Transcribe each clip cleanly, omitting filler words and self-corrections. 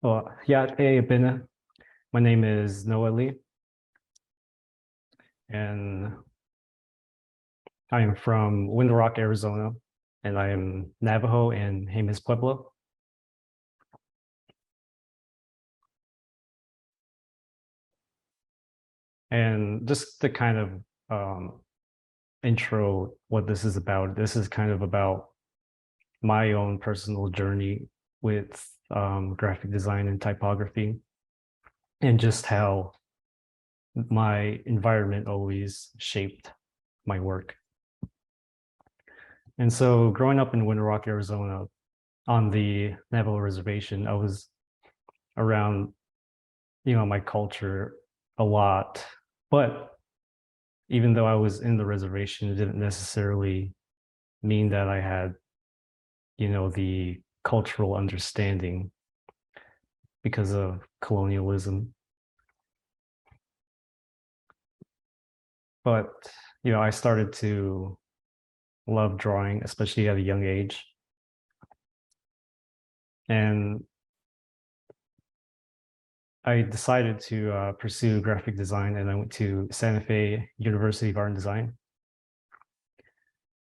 Yeah, hey, Ben. My name is Noah Lee, and I am from Window Rock, Arizona, and I am Navajo and Jemez Pueblo. And just to kind of intro what this is kind of about my own personal journey with graphic design and typography, and just how my environment always shaped my work. And so growing up in Window Rock, Arizona, on the Navajo reservation, I was around, my culture a lot. But even though I was in the reservation, it didn't necessarily mean that I had, the cultural understanding because of colonialism. But, I started to love drawing, especially at a young age. And I decided to pursue graphic design, and I went to Santa Fe University of Art and Design.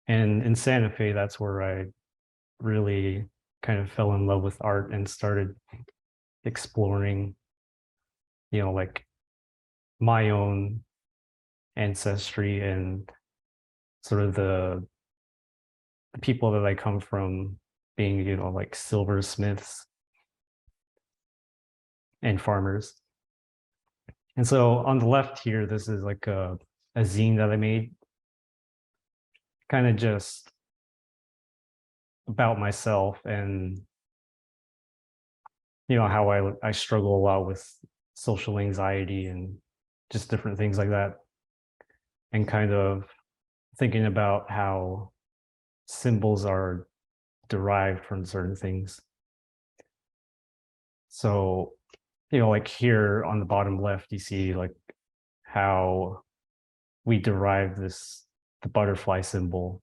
And in Santa Fe, that's where I really kind of fell in love with art and started exploring, like my own ancestry and sort of the people that I come from being, like silversmiths and farmers. And so on the left here, this is like a zine that I made, kind of just about myself and how I struggle a lot with social anxiety and just different things like that, and kind of thinking about how symbols are derived from certain things. So, like here on the bottom left, you see like how we derive the butterfly symbol.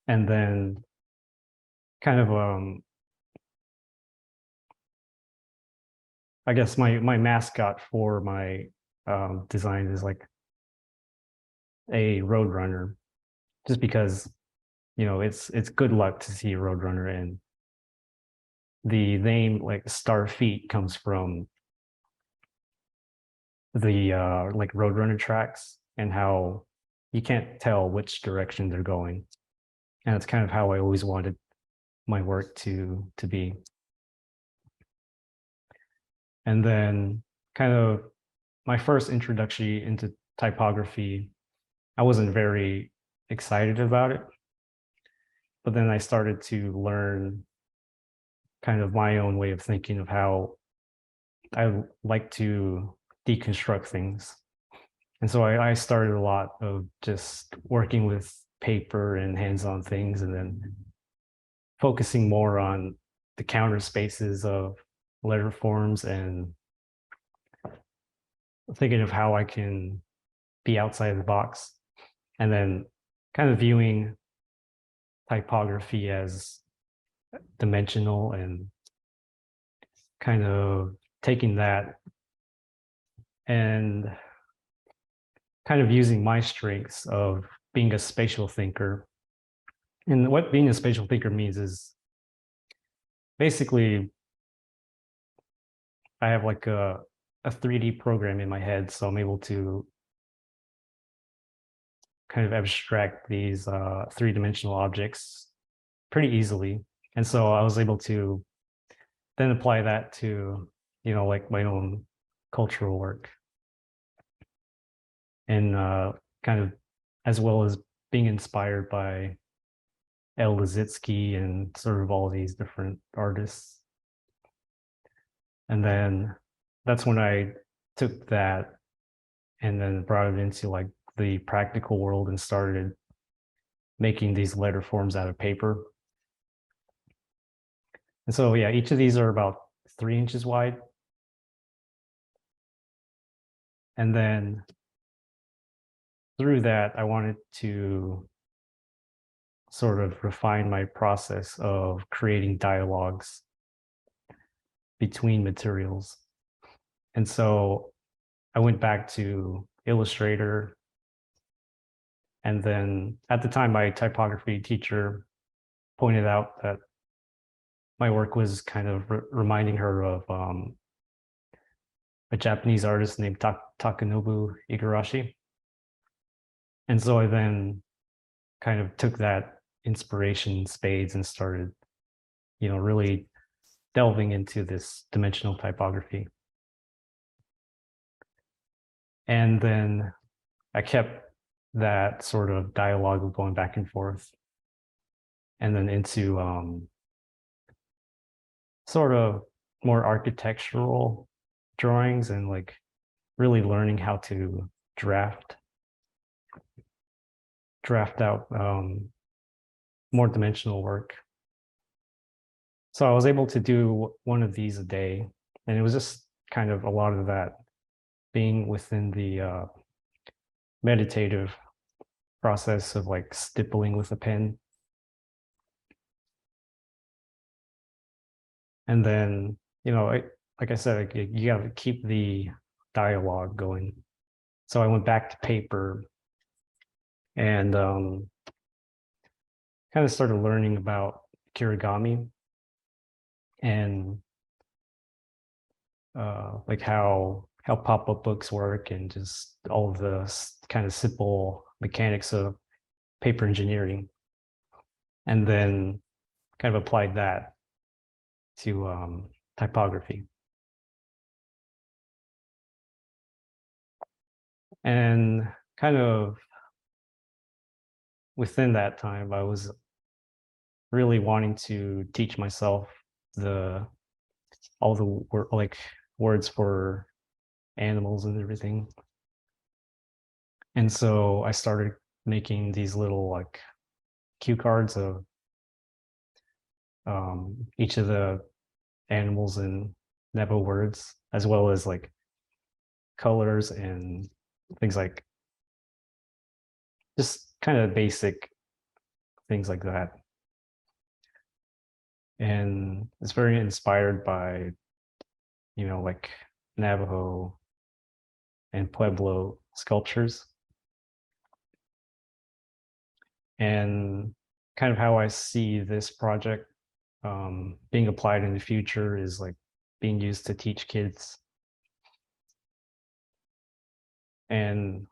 And then kind of I guess my mascot for my design is like a roadrunner, just because it's good luck to see a roadrunner, and the name like Star Feet comes from the like roadrunner tracks and how you can't tell which direction they're going, and it's kind of how I always wanted my work to be. And then kind of my first introduction into typography, I wasn't very excited about it, but then I started to learn kind of my own way of thinking of how I like to deconstruct things. And so I started a lot of just working with paper and hands-on things, and then focusing more on the counter spaces of letter forms, and thinking of how I can be outside the box, and then kind of viewing typography as dimensional, and kind of taking that and kind of using my strengths of being a spatial thinker. And what being a spatial thinker means is basically I have like a 3D program in my head, so I'm able to kind of abstract these three-dimensional objects pretty easily. And so I was able to then apply that to, like my own cultural work, and kind of, as well as being inspired by El Lissitzky and sort of all these different artists. And then that's when I took that and then brought it into like the practical world and started making these letter forms out of paper. And so, yeah, each of these are about 3 inches wide. And then through that, I wanted to sort of refine my process of creating dialogues between materials. And so I went back to Illustrator. And then at the time, my typography teacher pointed out that my work was kind of reminding her of a Japanese artist named Takanobu Igarashi. And so I then kind of took that inspiration in spades and started, really delving into this dimensional typography. And then I kept that sort of dialogue of going back and forth, and then into sort of more architectural drawings and like really learning how to draft out more dimensional work. So I was able to do one of these a day, and it was just kind of a lot of that being within the meditative process of like stippling with a pen. And then, like I said, you got to keep the dialogue going. So I went back to paper and kind of started learning about kirigami and like how pop-up books work and just all of the kind of simple mechanics of paper engineering, and then kind of applied that to typography. And kind of within that time, I was really wanting to teach myself all the like words for animals and everything. And so I started making these little like cue cards of each of the animals and Navajo words, as well as like colors and things like just kind of basic things like that. And it's very inspired by, like Navajo and Pueblo sculptures. And kind of how I see this project being applied in the future is like being used to teach kids. And,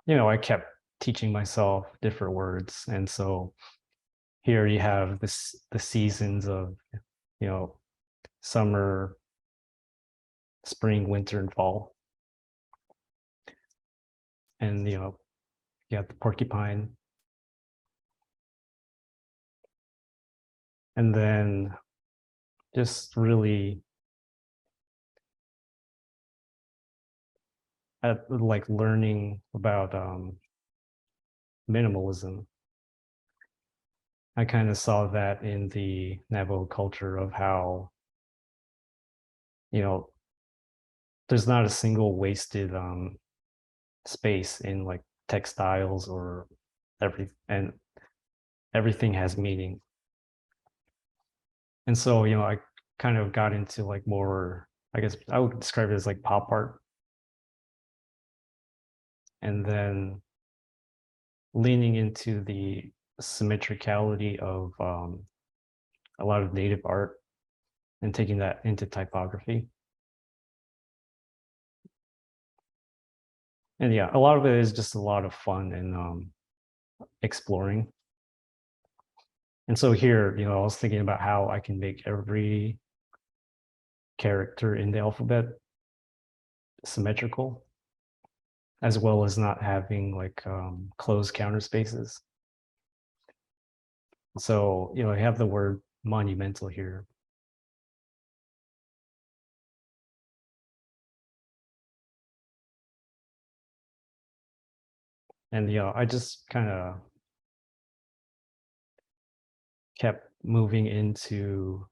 I kept teaching myself different words. And so here you have the seasons of, summer, spring, winter, and fall. And, you have the porcupine. And then just really like learning about minimalism. I kind of saw that in the Navajo culture of how, there's not a single wasted space in like textiles or and everything has meaning. And so, I kind of got into like more, I guess I would describe it as like pop art. And then leaning into the symmetricality of a lot of native art and taking that into typography. And yeah, a lot of it is just a lot of fun and exploring. And so here, I was thinking about how I can make every character in the alphabet symmetrical, as well as not having like closed counter spaces. So, I have the word monumental here. And, I just kind of kept moving into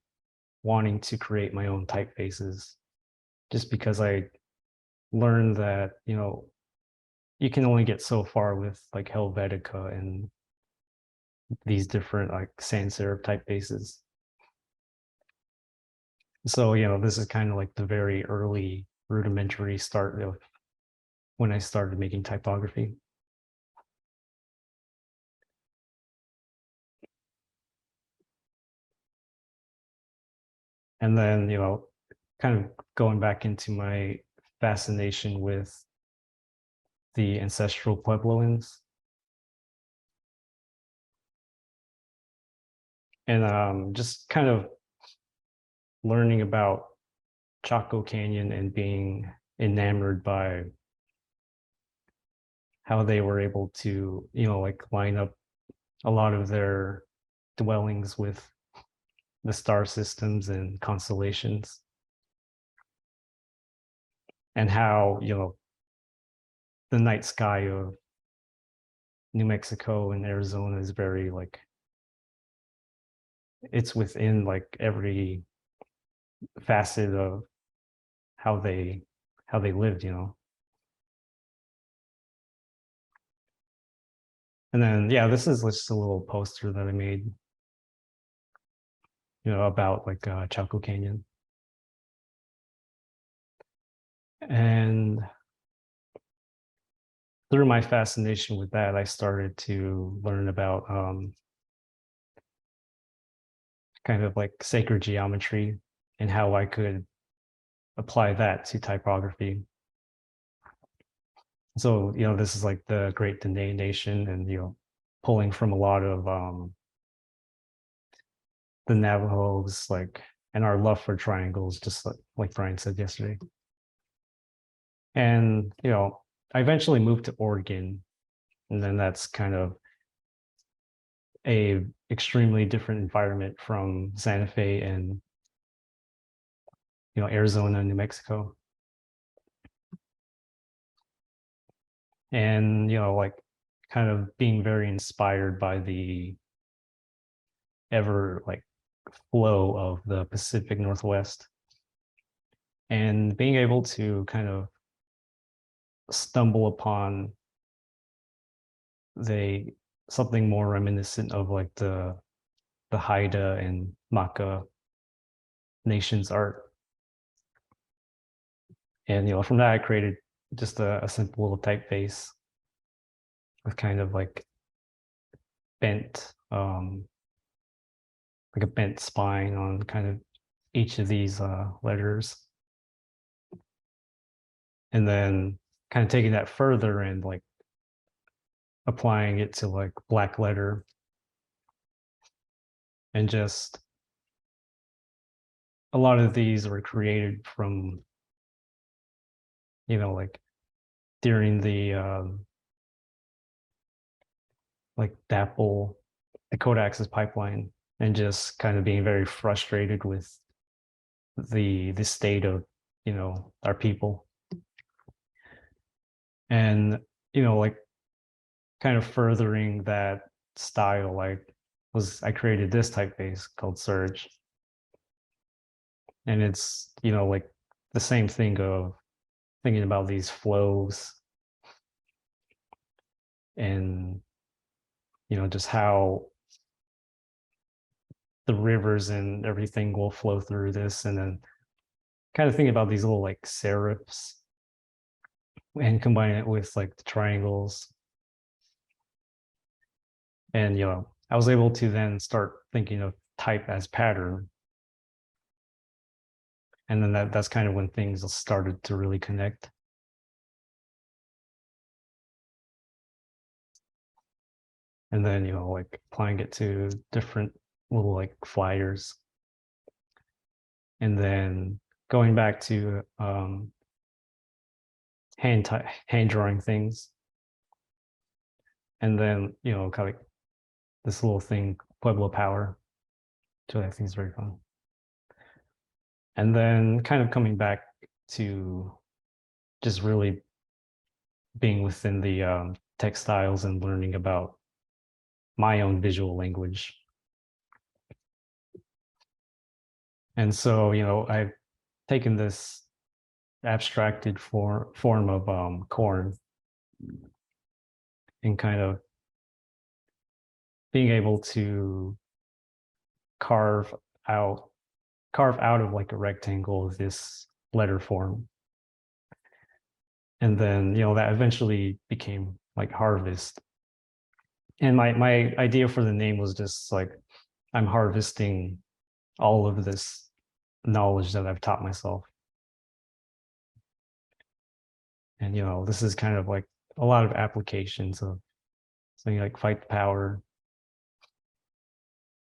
wanting to create my own typefaces, just because I learned that, you can only get so far with like Helvetica and these different like sans serif typefaces. So, this is kind of like the very early rudimentary start of when I started making typography. And then, kind of going back into my fascination with the ancestral Puebloans. And just kind of learning about Chaco Canyon and being enamored by how they were able to, like line up a lot of their dwellings with the star systems and constellations, and how, the night sky of New Mexico and Arizona is very like it's within like every facet of how they lived. And then yeah, this is just a little poster that I made, about like Chaco Canyon. And through my fascination with that, I started to learn about kind of like sacred geometry and how I could apply that to typography. So, this is like the Great Dene Nation, and, pulling from a lot of the Navajos, like, and our love for triangles, just like Brian said yesterday. And, I eventually moved to Oregon, and then that's kind of a extremely different environment from Santa Fe and, Arizona, New Mexico. And, like kind of being very inspired by the ever like flow of the Pacific Northwest, and being able to kind of stumble upon the something more reminiscent of like the Haida and Maka nations art. And from that I created just a simple little typeface with kind of like bent like a bent spine on kind of each of these letters. And then kind of taking that further and like applying it to like black letter, and just a lot of these were created from, like during the like DAPL, the code access pipeline, and just kind of being very frustrated with the state of, our people. And, like kind of furthering that style, I created this typeface called Surge. And it's, like the same thing of thinking about these flows and, just how the rivers and everything will flow through this. And then kind of thinking about these little like serifs and combine it with like the triangles. And, I was able to then start thinking of type as pattern. And then that's kind of when things started to really connect. And then, like applying it to different little like flyers. And then going back to hand drawing things. And then, kind of like this little thing, Pueblo Power, which I think is very fun. And then kind of coming back to just really being within the textiles and learning about my own visual language. And so, I've taken this abstracted form of corn, and kind of being able to carve out carve out of like a rectangle this letter form. And then, that eventually became like harvest. And my idea for the name was just like, I'm harvesting all of this knowledge that I've taught myself. And, this is kind of like a lot of applications of something like Fight the Power,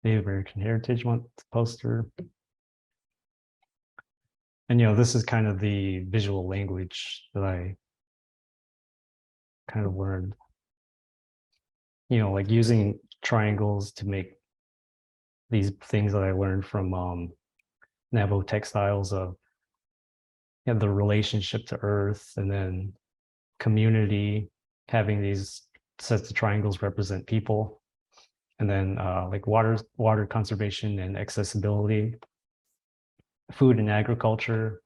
Native American Heritage Month poster. And, this is kind of the visual language that I kind of learned, like using triangles to make these things that I learned from Navajo textiles of the relationship to earth, and then community, having these sets of triangles represent people, and then like water conservation and accessibility, food and agriculture,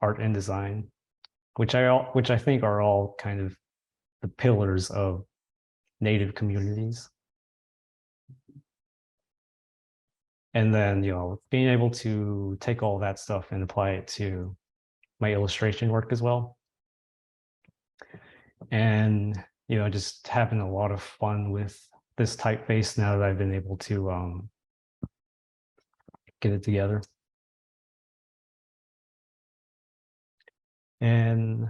art and design, which I think are all kind of the pillars of Native communities. And then, being able to take all that stuff and apply it to my illustration work as well. And, just having a lot of fun with this typeface now that I've been able to get it together. And,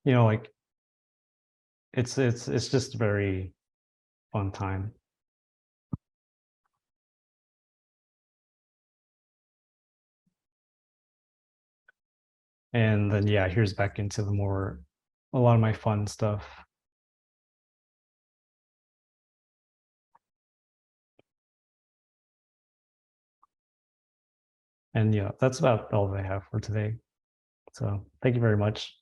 like it's just a very fun time. And then, yeah, here's back into a lot of my fun stuff. And yeah, that's about all that I have for today. So thank you very much.